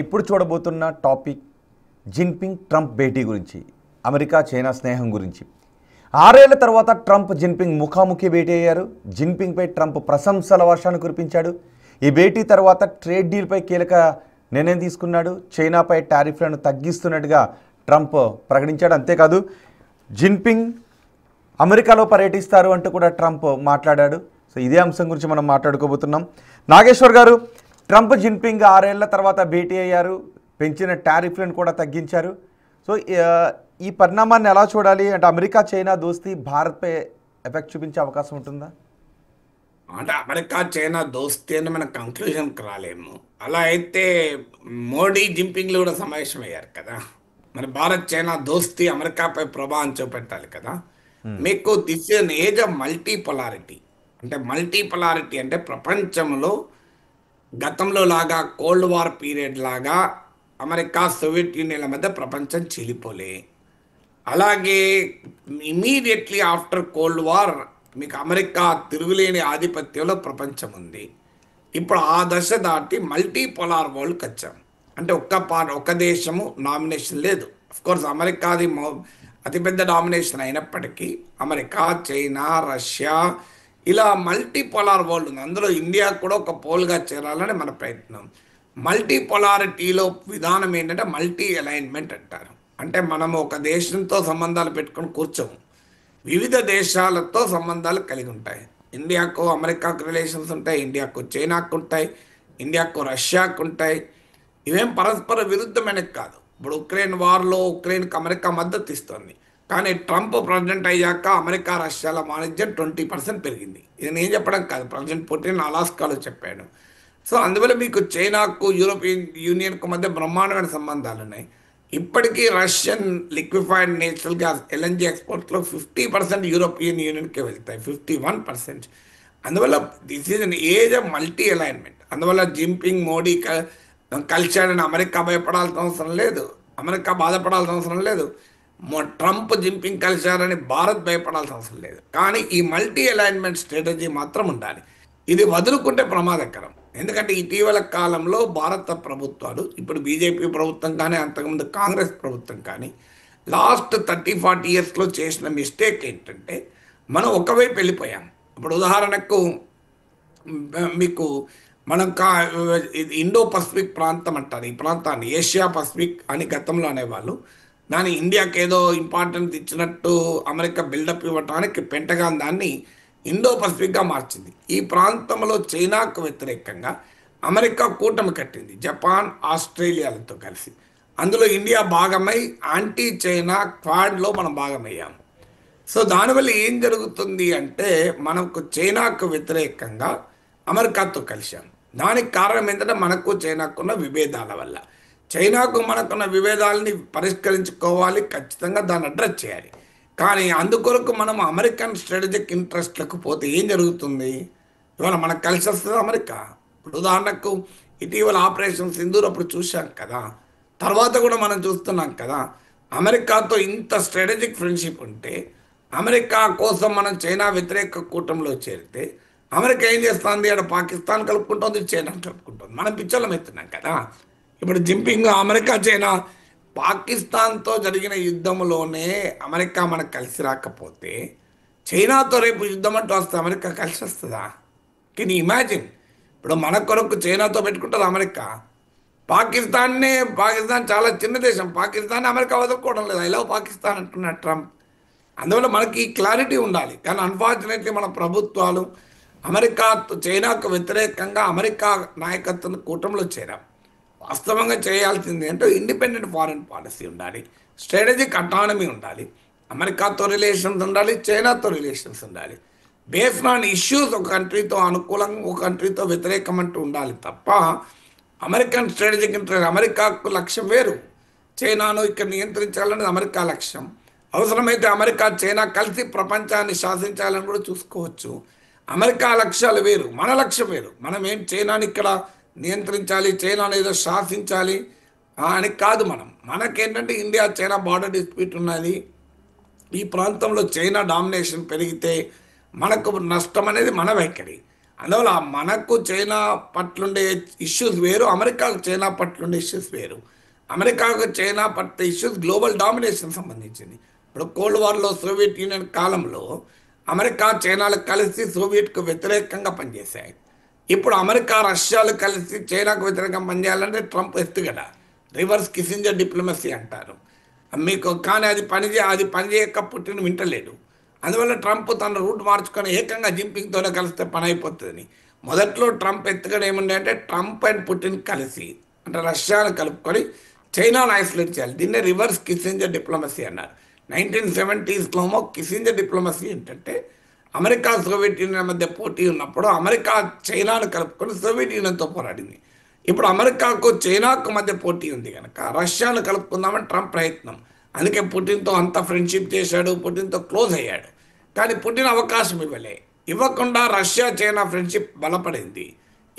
ఇప్పుడు చూడబోతున్న topic Jinping Trump భేటీ గురించి, America China స్నేహం గురించి. 6 ఏళ్ల తర్వాత ట్రంప్ జిన్పింగ్ ముఖాముఖి భేటీ అయ్యారు. జిన్పింగ్పై ట్రంప్ ప్రశంసల వర్షాన్ని కురిపించాడు. ఈ భేటీ తర్వాత ట్రేడ్ డీల్పై కీలక నిర్ణయం తీసుకున్నాడు. చైనాపై టారిఫ్లను తగ్గిస్తున్నట్టుగా ట్రంప్ ప్రకటించాడు. అంతేకాదు జిన్పింగ్ అమెరికాలో పర్యటిస్తారు అంటూ కూడా ట్రంప్ మాట్లాడాడు. సో ఇదే అంశం గురించి మనం మాట్లాడుకోబోతున్నాం. నాగేశ్వర్ గారు, ట్రంప్ జిన్పింగ్ 6 ఏళ్ల తర్వాత భేటీ అయ్యారు. పెంచిన టారిఫ్లను కూడా తగ్గించారు. సో ఈ పరిణామాన్ని ఎలా చూడాలి? అంటే అమెరికా చైనా దోస్తీ భారత్పై ఎఫెక్ట్ చూపించే అవకాశం ఉంటుందా? అంటే అమెరికా చైనా దోస్తీ అని మన కంక్లూజన్కి రాలేము. అలా అయితే మోడీ జిన్పింగ్లు కూడా సమావేశమయ్యారు కదా. మరి భారత్ చైనా దోస్తీ అమెరికాపై ప్రభావం చూపెట్టాలి కదా. మీకు this is an age of multipolarity. అంటే మల్టీపొలారిటీ అంటే ప్రపంచంలో గతంలో లాగా కోల్డ్ వార్ పీరియడ్ లాగా అమెరికా సోవియట్ యూనియన్ల మధ్య ప్రపంచం చీలిపోలే. అలాగే ఇమీడియట్లీ ఆఫ్టర్ కోల్డ్ వార్ మీకు అమెరికా తిరుగులేని ఆధిపత్యంలో ప్రపంచం ఉంది. ఇప్పుడు ఆ దశ దాటి మల్టీపోలార్ వరల్డ్కి వచ్చాం. అంటే ఒక్క దేశము నామినేషన్ లేదు. అఫ్కోర్స్ అమెరికాది అతిపెద్ద డామినేషన్ అయినప్పటికీ అమెరికా, చైనా, రష్యా ఇలా మల్టీపోలార్ వరల్డ్ ఉంది. అందులో ఇండియా కూడా ఒక పోల్గా చేరాలని మన ప్రయత్నం. మల్టీపోలారిటీలో విధానం ఏంటంటే మల్టీ అలైన్మెంట్ అంటారు. అంటే మనము ఒక దేశంతో సంబంధాలు పెట్టుకొని కూర్చోము, వివిధ దేశాలతో సంబంధాలు కలిగి ఉంటాయి. ఇండియాకు అమెరికాకు రిలేషన్స్ ఉంటాయి, ఇండియాకు చైనాకు ఉంటాయి, ఇండియాకు రష్యాకు ఉంటాయి. ఇవేం పరస్పర విరుద్ధమైనది కాదు. ఇప్పుడు ఉక్రెయిన్ వార్లో ఉక్రెయిన్కి అమెరికా మద్దతు ఇస్తుంది. కానీ ట్రంప్ ప్రెసిడెంట్ అయ్యాక అమెరికా రష్యాల వాణిజ్యం 20% పెరిగింది. ఇది నేను చెప్పడం కాదు, ప్రెసిడెంట్ పుటిన్ అలాస్కాలో చెప్పాడు. సో అందువల్ల మీకు చైనాకు యూరోపియన్ యూనియన్కు మధ్య బ్రహ్మాండమైన సంబంధాలు ఉన్నాయి. ఇప్పటికీ Russian liquefied natural gas LNG ఎక్స్పోర్ట్స్లో 50% యూరోపియన్ యూనియన్కి వెళ్తాయి, 51%. అందువల్ల this is an age of multi alignment. అందువల్ల జిన్పింగ్ మోడీ కలిశాడని అమెరికా భయపడాల్సిన అవసరం లేదు, అమెరికా బాధపడాల్సిన అవసరం లేదు. ట్రంప్ జిన్పింగ్ కలిశారని భారత్ భయపడాల్సిన అవసరం లేదు. కానీ ఈ మల్టీ అలైన్మెంట్ స్ట్రాటజీ మాత్రం ఉండాలి. ఇది వదులుకుంటే ప్రమాదకరం. ఎందుకంటే ఇటీవల కాలంలో భారత ప్రభుత్వాలు, ఇప్పుడు బీజేపీ ప్రభుత్వం కానీ అంతకుముందు కాంగ్రెస్ ప్రభుత్వం కానీ లాస్ట్ 30-40 ఇయర్స్లో చేసిన మిస్టేక్ ఏంటంటే మనం ఒకవైపు వెళ్ళిపోయాం. ఇప్పుడు ఉదాహరణకు మీకు మనం ఇండో పసిఫిక్ ప్రాంతం అంటారు. ఈ ప్రాంతాన్ని ఏషియా పసిఫిక్ అని గతంలో అనేవాళ్ళు. దాని ఇండియాకి ఏదో ఇంపార్టెన్స్ ఇచ్చినట్టు అమెరికా బిల్డప్ ఇవ్వడానికి పెంటగాన్ దాన్ని ఇండో పసిఫిక్గా మార్చింది. ఈ ప్రాంతంలో చైనాకు వ్యతిరేకంగా అమెరికా కూటమి కట్టింది, జపాన్, ఆస్ట్రేలియాలతో కలిసి. అందులో ఇండియా భాగమై యాంటీ చైనా క్వాడ్లో మనం భాగమయ్యాము. సో దానివల్ల ఏం జరుగుతుంది అంటే మనకు చైనాకు వ్యతిరేకంగా అమెరికాతో కలిసాం. దానికి కారణం ఏంటంటే మనకు చైనాకున్న విభేదాల వల్ల. చైనాకు మనకున్న విభేదాలని పరిష్కరించుకోవాలి, ఖచ్చితంగా దాన్ని అడ్రస్ చేయాలి. కానీ అందుకొరకు మనం అమెరికన్ స్ట్రాటజిక్ ఇంట్రెస్ట్లకు పోతే ఏం జరుగుతుంది? ఇవాళ మనకు కలిసి వస్తుంది అమెరికా. ఇప్పుడు ఉదాహరణకు ఇటీవల ఆపరేషన్ సింధూర్ అప్పుడు చూసాం కదా, తర్వాత కూడా మనం చూస్తున్నాం కదా. అమెరికాతో ఇంత స్ట్రాటజిక్ ఫ్రెండ్షిప్ ఉంటే అమెరికా కోసం మనం చైనా వ్యతిరేక కూటమిలో చేరితే అమెరికా ఏం చేస్తుంది? అక్కడ పాకిస్తాన్ కలుపుకుంటుంది, చైనా కలుపుకుంటుంది. మనం పిచ్చోళ్ళం ఎత్తున్నాం కదా. ఇప్పుడు జిన్పింగ్ అమెరికా చైనా పాకిస్తాన్తో జరిగిన యుద్ధంలోనే అమెరికా మనకు కలిసి రాకపోతే చైనాతో రేపు యుద్ధం అంటూ వస్తే అమెరికా కలిసి వస్తుందా? Can you imagine? ఇప్పుడు మన కొరకు చైనాతో పెట్టుకుంటుంది అమెరికా. పాకిస్తాన్ చాలా చిన్న దేశం, పాకిస్తాన్ అమెరికా వదులుకోవడం లేదు. ఐ లవ్ పాకిస్తాన్ అంటున్నాడు ట్రంప్. అందువల్ల మనకి క్లారిటీ ఉండాలి. కానీ అన్ఫార్చునేట్లీ మన ప్రభుత్వాలు చైనాకు వ్యతిరేకంగా అమెరికా నాయకత్వం కూటమిలో చేరాం. వాస్తవంగా చేయాల్సింది అంటే ఇండిపెండెంట్ ఫారెన్ పాలసీ ఉండాలి, స్ట్రాటజిక్ అటానమీ ఉండాలి, అమెరికాతో రిలేషన్స్ ఉండాలి, చైనాతో రిలేషన్స్ ఉండాలి. బేస్డ్ ఆన్ ఇష్యూస్ ఒక కంట్రీతో అనుకూలంగా ఒక కంట్రీతో వ్యతిరేకం అంటూ ఉండాలి తప్ప అమెరికన్ స్ట్రాటజిక్ ఇంట్రెస్ట్, అమెరికాకు లక్ష్యం వేరు, చైనాను ఇక్కడ నియంత్రించాలనేది అమెరికా లక్ష్యం. అవసరమైతే అమెరికా చైనా కలిసి ప్రపంచాన్ని శాసించాలని కూడా చూసుకోవచ్చు. అమెరికా లక్ష్యాలు వేరు, మన లక్ష్యం వేరు. మనం ఏం చైనాని ఇక్కడ నియంత్రించాలి, చైనాను ఏదో శాసించాలి అని కాదు. మనకేంటంటే ఇండియా చైనా బార్డర్ డిస్ప్యూట్ ఉన్నది. ఈ ప్రాంతంలో చైనా డామినేషన్ పెరిగితే మనకు నష్టం అనేది మన వైఖరి. అందువల్ల మనకు చైనా పట్లుండే ఇష్యూస్ వేరు, అమెరికాకు చైనా పట్లుండే ఇష్యూస్ వేరు. అమెరికాకు చైనా పట్ల ఇష్యూస్ గ్లోబల్ డామినేషన్ సంబంధించింది. ఇప్పుడు కోల్డ్ వార్లో సోవియట్ యూనియన్ కాలంలో అమెరికా చైనాలు కలిసి సోవియట్కు వ్యతిరేకంగా పనిచేశాయి. ఇప్పుడు అమెరికా రష్యాలు కలిసి చైనాకు వ్యతిరేకంగా పనిచేయాలంటే ట్రంప్ ఎత్తుగడ రివర్స్ కిసింజర్ డిప్లొమసీ అంటారు. మీకు కానీ అది పనిచేయక పుట్టిన వింటలేడు. అందువల్ల ట్రంప్ తన రూట్ మార్చుకొని ఏకంగా జింపింగ్తోనే కలిస్తే పని అయిపోతుందని. మొదట్లో ట్రంప్ ఎత్తుగడ ఏముండే అంటే ట్రంప్ అండ్ పుటిన్ కలిసి అంటే రష్యాను కలుపుకొని చైనాను ఐసోలేట్ చేయాలి. దీన్నే రివర్స్ కిసింజర్ డిప్లొమసీ అన్నారు. 1970s కిసింజర్ డిప్లొమసీ ఏంటంటే అమెరికా సోవియట్ యూనియన్ మధ్య పోటీ ఉన్నప్పుడు అమెరికా చైనాను కలుపుకొని సోవియట్ యూనియన్తో పోరాడింది. ఇప్పుడు అమెరికాకు చైనాకు మధ్య పోటీ ఉంది కనుక రష్యాను కలుపుకుందామని ట్రంప్ ప్రయత్నం. అందుకే పుటిన్తో అంత ఫ్రెండ్షిప్ చేశాడు, పుటిన్తో క్లోజ్ అయ్యాడు. కానీ పుటిన్ అవకాశం ఇవ్వకుండా రష్యా చైనా ఫ్రెండ్షిప్ బలపడింది.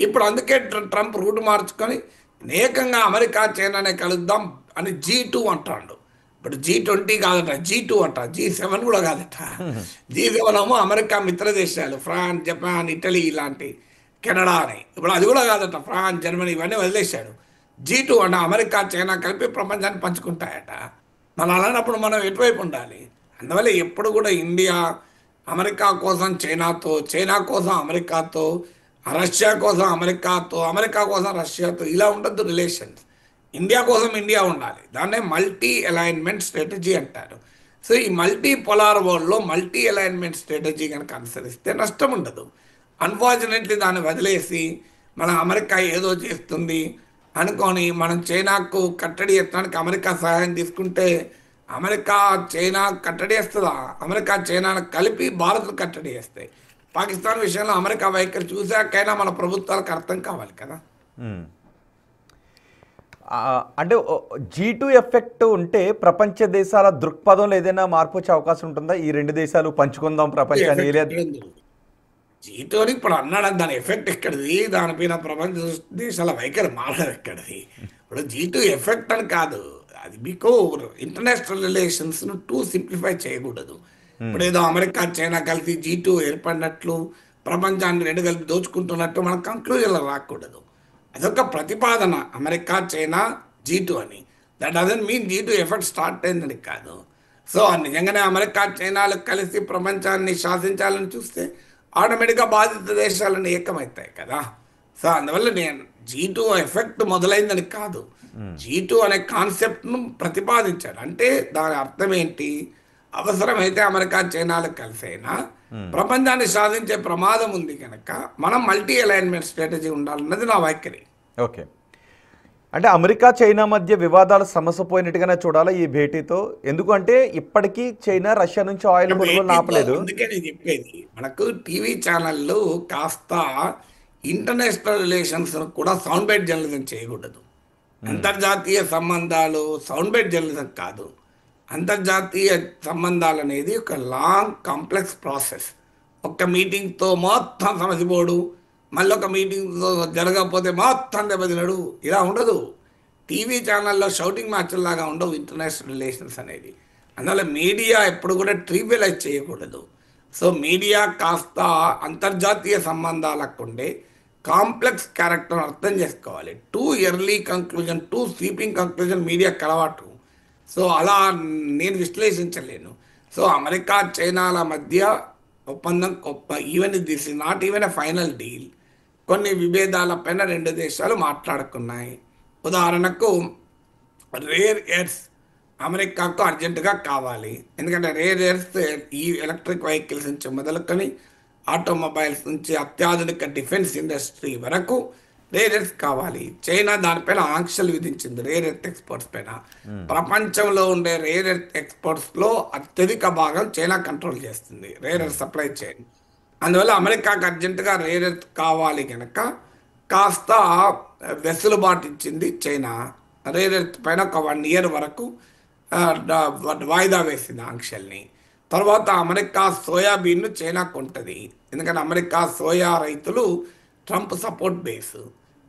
ఇప్పుడు అందుకే ట్రంప్ రూట్ మార్చుకొని ఏకంగా అమెరికా చైనానే కలుద్దాం అని G2 అంటాడు. ఇప్పుడు G20 కాదట, G2 అంట, G7 కూడా కాదట. G7 ఏమో అమెరికా మిత్ర దేశాలు ఫ్రాన్స్, జపాన్, ఇటలీ ఇలాంటి, కెనడా అని. ఇప్పుడు అది కూడా కాదట, ఫ్రాన్స్, జర్మనీ ఇవన్నీ వదిలేశాడు. G2 అంటే అమెరికా చైనా కలిపి ప్రపంచాన్ని పంచుకుంటాయట. మనం అలాంటప్పుడు మనం ఎటువైపు ఉండాలి? అందువల్ల ఎప్పుడు కూడా ఇండియా అమెరికా కోసం చైనాతో, చైనా కోసం అమెరికాతో, రష్యా కోసం అమెరికాతో, అమెరికా కోసం రష్యాతో ఇలా ఉండద్దు రిలేషన్స్. ఇండియా కోసం ఇండియా ఉండాలి. దాన్నే మల్టీ అలైన్మెంట్ స్ట్రాటజీ అంటారు. సో ఈ మల్టీ పొలార్ వరల్డ్లో మల్టీ అలైన్మెంట్ స్ట్రాటజీ కనుక అనుసరిస్తే నష్టం ఉండదు. అన్ఫార్చునేట్లీ దాన్ని వదిలేసి మన అమెరికా ఏదో చేస్తుంది అనుకొని మనం చైనాకు కట్టడి ఎత్తడానికి అమెరికా సహాయం తీసుకుంటే అమెరికా చైనా కట్టడి వేస్తుందా? అమెరికా చైనాను కలిపి భారత్ను కట్టడి వేస్తాయి. పాకిస్తాన్ విషయంలో అమెరికా వైఖరి చూసాకైనా మన ప్రభుత్వాలకు అర్థం కావాలి కదా. అంటే G2 ఎఫెక్ట్ ఉంటే ప్రపంచ దేశాల దృక్పథంలో ఏదైనా మార్పు వచ్చే అవకాశం ఉంటుందా? ఈ రెండు దేశాలు పంచుకుందాం ప్రపంచాన్ని. G2 అని ఇప్పుడు అన్నాడు, దాని ఎఫెక్ట్ ఎక్కడిది? దానిపైన ప్రపంచ దేశాల వైఖరి మారడం ఎక్కడిది? ఇప్పుడు G2 ఎఫెక్ట్ అని కాదు, అది మీకు ఇంటర్నేషనల్ రిలేషన్స్ను టూ సింప్లిఫై చేయకూడదు. ఇప్పుడు ఏదో అమెరికా చైనా కలిసి G2 ఏర్పడినట్లు ప్రపంచాన్ని రెండు కలిపి దోచుకుంటున్నట్టు మనం కంక్లూజన్లో రాకూడదు. అదొక ప్రతిపాదన, అమెరికా చైనా G2 అని. That doesn't mean G2 effect start అయిందని కాదు. సో నిజంగానే అమెరికా చైనాలు కలిసి ప్రపంచాన్ని శాసించాలని చూస్తే ఆటోమేటిక్గా బాధిత దేశాలను ఏకమవుతాయి కదా. సో అందువల్ల నేను G2 ఎఫెక్ట్ మొదలైందని కాదు, G2 అనే కాన్సెప్ట్ను ప్రతిపాదించాడు. అంటే దాని అర్థం ఏంటి? అవసరమైతే అమెరికా చైనాలు కలిసైనా ప్రపంచాన్ని సాధించే ప్రమాదం ఉంది కనుక మనం మల్టీ అలైన్మెంట్ స్ట్రాటజీ ఉండాలన్నది నా వైఖరి. ఓకే, అంటే అమెరికా చైనా మధ్య వివాదాలు సమసిపోయినట్టుగానే చూడాలి ఈ భేటీతో. ఎందుకంటే ఇప్పటికీ చైనా రష్యా నుంచి ఆయిల్ కొనుగోలు ఆపలేదు. అందుకే నేను చెప్పేది, మనకు టీవీ ఛానళ్ళు కాస్త ఇంటర్నేషనల్ రిలేషన్స్ కూడా సౌండ్ బైట్ జర్నలిజం చేయకూడదు. అంతర్జాతీయ సంబంధాలు సౌండ్ బైట్ జర్నలిజం కాదు. అంతర్జాతీయ సంబంధాలు అనేది ఒక లాంగ్ కాంప్లెక్స్ ప్రాసెస్. ఒక్క మీటింగ్తో మొత్తం సమసిపోడు, మళ్ళీ ఒక మీటింగ్తో జరగకపోతే మొత్తం దెబ్బతినడు, ఇలా ఉండదు. టీవీ ఛానల్లో షౌటింగ్ మ్యాచ్లాగా ఉండవు ఇంటర్నేషనల్ రిలేషన్స్ అనేది. అందువల్ల మీడియా ఎప్పుడు కూడా ట్రివియలైజ్ చేయకూడదు. సో మీడియా కాస్త అంతర్జాతీయ సంబంధాలకు ఉండే కాంప్లెక్స్ క్యారెక్టర్ అర్థం చేసుకోవాలి. Too early conclusion, two sweeping conclusion మీడియాకి అలవాటు. సో అలా నేను విశ్లేషించలేను. సో అమెరికా చైనాల మధ్య ఒప్పందం even this is not even a final deal. కొన్ని విభేదాలపైన రెండు దేశాలు మాట్లాడుకున్నాయి. ఉదాహరణకు రేర్ ఎర్త్స్ అమెరికాకు అర్జెంటుగా కావాలి. ఎందుకంటే రేర్ ఎర్త్స్ ఈ ఎలక్ట్రిక్ వెహికల్స్ నుంచి మొదలుకొని ఆటోమొబైల్స్ నుంచి అత్యాధునిక డిఫెన్స్ ఇండస్ట్రీ వరకు రేర్ ఎర్త్ కావాలి. చైనా దానిపైన ఆంక్షలు విధించింది రేర్ ఎర్త్ ఎక్స్పోర్ట్స్ పైన. ప్రపంచంలో ఉండే రేర్ ఎర్త్ ఎక్స్పోర్ట్స్లో అత్యధిక భాగం చైనా కంట్రోల్ చేస్తుంది, రేర్ ఎర్త్ సప్లై చైన్. అందువల్ల అమెరికాకు అర్జెంటుగా రేర్ ఎర్త్ కావాలి కనుక కాస్త వెసులుబాటు ఇచ్చింది చైనా. రేర్ ఎర్త్ పైన ఒక 1 year వరకు వాయిదా వేసింది ఆంక్షల్ని. తర్వాత అమెరికా సోయాబీన్ను చైనా కొంటది. ఎందుకంటే అమెరికా సోయా రైతులు ట్రంప్ సపోర్ట్ బేస్.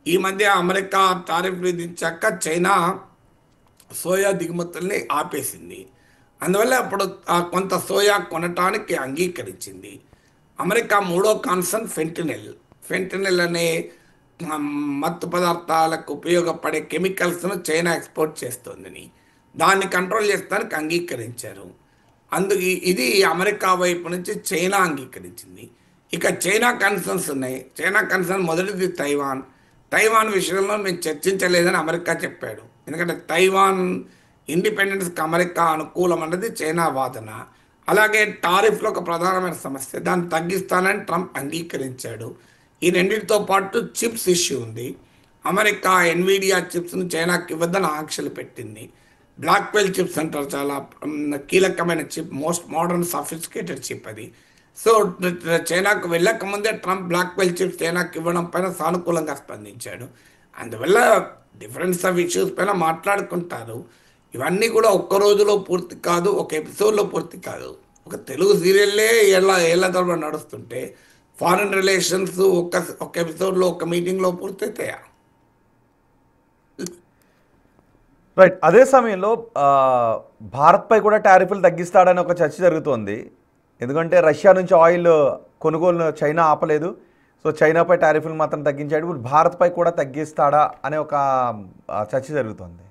ఈ మధ్య అమెరికా టారిఫ్ విధించాక చైనా సోయా దిగుమతుల్ని ఆపేసింది. అందువల్ల ఇప్పుడు కొంత సోయా కొనటానికి అంగీకరించింది. అమెరికా మూడో కాన్సర్న్ ఫెంటనిల్. ఫెంటనిల్ అనే మత్తు పదార్థాలకు ఉపయోగపడే కెమికల్స్ను చైనా ఎక్స్పోర్ట్ చేస్తోందని, దాన్ని కంట్రోల్ చేస్తానికి అంగీకరించారు. ఇది అమెరికా వైపు నుంచి చైనా అంగీకరించింది. ఇక చైనా కన్సర్న్స్ ఉన్నాయి. చైనా కన్సర్న్ మొదటిది తైవాన్. తైవాన్ విషయంలో మేము చర్చించలేదని అమెరికా చెప్పాడు. ఎందుకంటే తైవాన్ ఇండిపెండెన్స్కి అమెరికా అనుకూలం అన్నది చైనా వాదన. అలాగే టారిఫ్లో ఒక ప్రధానమైన సమస్య, దాన్ని తగ్గిస్తానని ట్రంప్ అంగీకరించాడు. ఈ రెండింటితో పాటు చిప్స్ ఇష్యూ ఉంది. అమెరికా ఎన్విడియా చిప్స్ను చైనాకి ఇవ్వద్దని ఆంక్షలు పెట్టింది. బ్లాక్వెల్ చిప్స్ అంటారు, చాలా కీలకమైన chip, most modern sophisticated chip అది. సో చైనాకు వెళ్ళకముందే ట్రంప్ బ్లాక్వెల్ చిప్స్ చైనాకి ఇవ్వడం పైన సానుకూలంగా స్పందించాడు. అందువల్ల డిఫరెన్స్ ఆఫ్ ఇష్యూస్ పైన మాట్లాడుకుంటారు. ఇవన్నీ కూడా ఒక్క రోజులో పూర్తి కాదు, ఒక ఎపిసోడ్లో పూర్తి కాదు. ఒక తెలుగు సీరియల్లే ఏళ్ళ తరబడి నడుస్తుంటే ఫారిన్ రిలేషన్స్ ఒక ఎపిసోడ్లో ఒక మీటింగ్లో పూర్తయితాయా? రైట్. అదే సమయంలో భారత్పై కూడా టారిఫ్లు తగ్గిస్తాడని ఒక చర్చ జరుగుతోంది. ఎందుకంటే రష్యా నుంచి ఆయిల్ కొనుగోలు చైనా ఆపలేదు. సో చైనాపై టారిఫ్లు మాత్రం తగ్గించాడు. ఇప్పుడు భారత్పై కూడా తగ్గిస్తాడా అనే ఒక చర్చ జరుగుతోంది.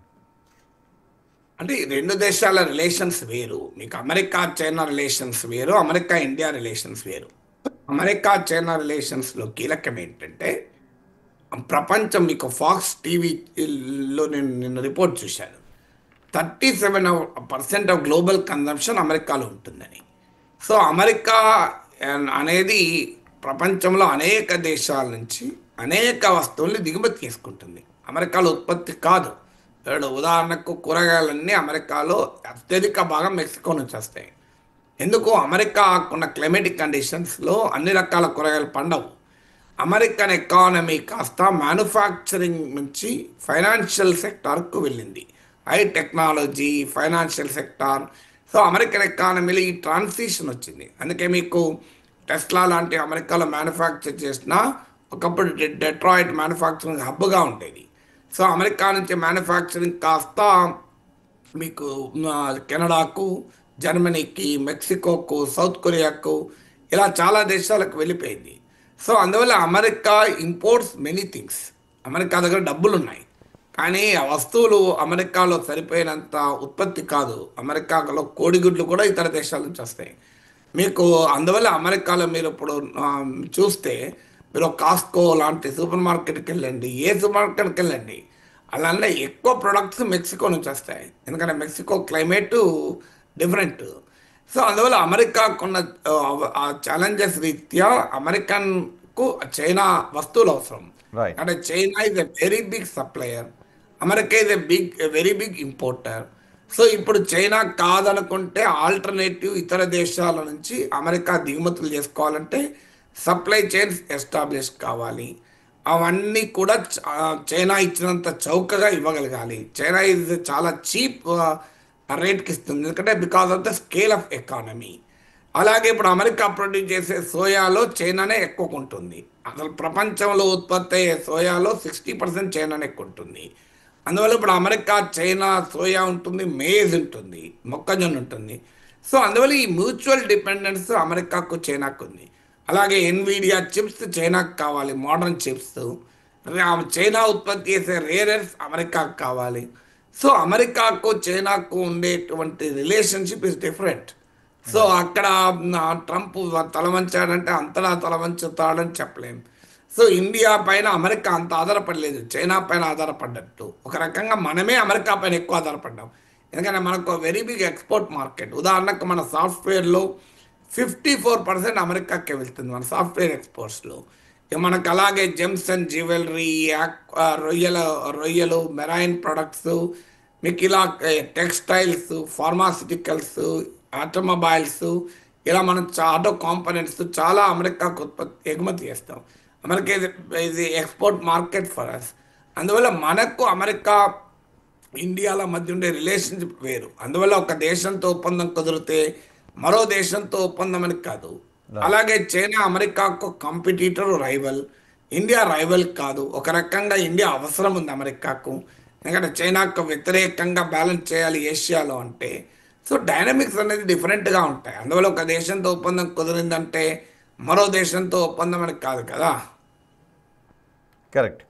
అంటే రెండు దేశాల రిలేషన్స్ వేరు. మీకు అమెరికా చైనా రిలేషన్స్ వేరు, అమెరికా ఇండియా రిలేషన్స్ వేరు. అమెరికా చైనా రిలేషన్స్లో కీలకం ఏంటంటే, ప్రపంచం, మీకు ఫాక్స్ టీవీలో నేను రిపోర్ట్ చూశాను, 37% ఆఫ్ గ్లోబల్ కన్జంప్షన్ అమెరికాలో ఉంటుందని. సో అమెరికా అనేది ప్రపంచంలో అనేక దేశాల నుంచి అనేక వస్తువుల్ని దిగుమతి చేసుకుంటుంది. అమెరికాలో ఉత్పత్తి కాదు. ఉదాహరణకు కూరగాయలన్నీ అమెరికాలో అత్యధిక భాగం మెక్సికో నుంచి వస్తాయి. ఎందుకు? అమెరికాకున్న క్లైమేటిక్ కండిషన్స్లో అన్ని రకాల కూరగాయలు పండవు. అమెరికన్ ఎకానమీ కాస్త మ్యానుఫ్యాక్చరింగ్ నుంచి ఫైనాన్షియల్ సెక్టార్కు వెళ్ళింది. High technology, financial sector. So American ఎకానమీలో ఈ ట్రాన్సిషన్ వచ్చింది. అందుకే మీకు టెస్లా లాంటి అమెరికాలో మ్యానుఫ్యాక్చర్ చేసిన ఒకప్పుడు డెట్రాయిట్ మ్యానుఫ్యాక్చరింగ్ హబ్గా ఉండేది. సో అమెరికా నుంచి మ్యానుఫ్యాక్చరింగ్ కాస్త మీకు కెనడాకు, జర్మనీకి, మెక్సికోకు, సౌత్ కొరియాకు, ఇలా చాలా దేశాలకు వెళ్ళిపోయింది. సో అందువల్ల America imports many things. America దగ్గర డబ్బులు ఉన్నాయి, కానీ ఆ వస్తువులు అమెరికాలో సరిపోయినంత ఉత్పత్తి కాదు. అమెరికాలో కోడిగుడ్లు కూడా ఇతర దేశాల నుంచి వస్తాయి మీకు. అందువల్ల అమెరికాలో మీరు ఇప్పుడు చూస్తే, మీరు కాస్కో లాంటి సూపర్ మార్కెట్కి వెళ్ళండి, ఏ సూపర్ మార్కెట్కి వెళ్ళండి, అలానే ఎక్కువ ప్రొడక్ట్స్ మెక్సికో నుంచి వస్తాయి. ఎందుకంటే మెక్సికో క్లైమేటు డిఫరెంట్. సో అందువల్ల అమెరికాకున్న ఛాలెంజెస్ రీత్యా అమెరికన్కు చైనా వస్తువులు అవసరం. అంటే China is a very big supplier, America is a very big importer. So ఇప్పుడు చైనా కాదనుకుంటే ఆల్టర్నేటివ్ ఇతర దేశాల నుంచి అమెరికా దిగుమతులు చేసుకోవాలంటే సప్లై చైన్స్ ఎస్టాబ్లిష్ కావాలి. అవన్నీ కూడా చైనా ఇచ్చినంత చౌకగా ఇవ్వగలగాలి. చైనా ఇది చాలా చీప్ రేట్కి ఇస్తుంది, ఎందుకంటే because of the scale of economy. అలాగే ఇప్పుడు అమెరికా ప్రొడ్యూస్ చేసే సోయాలో చైనానే ఎక్కువ ఉంటుంది. అసలు ప్రపంచంలో ఉత్పత్తి అయ్యే సోయాలో 60% చైనానే ఎక్కువ ఉంటుంది. అందువల్ల ఇప్పుడు అమెరికా చైనా సోయా ఉంటుంది, మేజ్ ఉంటుంది, మొక్కజొన్న ఉంటుంది. సో అందువల్ల ఈ మ్యూచువల్ డిపెండెన్స్ అమెరికాకు చైనాకు ఉంది. అలాగే ఎన్విడియా చిప్స్ చైనాకు కావాలి, మోడర్న్ చిప్స్. చైనా ఉత్పత్తి చేసే రేరర్స్ అమెరికాకు కావాలి. సో అమెరికాకు చైనాకు ఉండేటువంటి రిలేషన్షిప్ ఇస్ డిఫరెంట్. సో అక్కడ ట్రంప్ తలవంచాడంటే అంతలా తలవంచుతాడని చెప్పలేం. సో ఇండియా పైన అమెరికా అంత ఆధారపడలేదు, చైనా పైన ఆధారపడ్డట్టు. ఒక రకంగా మనమే అమెరికా పైన ఎక్కువ ఆధారపడ్డాం, ఎందుకంటే మనకు వెరీ బిగ్ ఎక్స్పోర్ట్ మార్కెట్. ఉదాహరణకు మన సాఫ్ట్వేర్లో 54% అమెరికాకే వెళ్తుంది, మన సాఫ్ట్వేర్ ఎక్స్పోర్ట్స్లో. మనకు అలాగే జెమ్స్ అండ్ జ్యువెలరీ, రొయ్యలు, మెరైన్ ప్రొడక్ట్స్, మీకు ఇలా టెక్స్టైల్స్, ఫార్మాసిటికల్స్, ఆటోమొబైల్స్, ఇలా మనం ఆటో కాంపోనెంట్స్ చాలా అమెరికాకు ఎగుమతి చేస్తాం. అమెరికా ఇది ఎక్స్పోర్ట్ మార్కెట్ ఫర్ అస్. అందువల్ల మనకు అమెరికా ఇండియాల మధ్య ఉండే రిలేషన్షిప్ వేరు. అందువల్ల ఒక దేశంతో ఒప్పందం కుదిరితే మరో దేశంతో ఒప్పందం అని కాదు. అలాగే చైనా అమెరికాకు కాంపిటీటర్, రైవల్. ఇండియా రైవల్ కాదు. ఒక రకంగా ఇండియా అవసరం ఉంది అమెరికాకు, ఎందుకంటే చైనాకు వ్యతిరేకంగా బ్యాలెన్స్ చేయాలి ఏషియాలో అంటే. సో డైనమిక్స్ అనేది డిఫరెంట్గా ఉంటాయి. అందువల్ల ఒక దేశంతో ఒప్పందం కుదిరిందంటే మరో దేశంతో ఒప్పందం అని కాదు కదా. కరెక్ట్.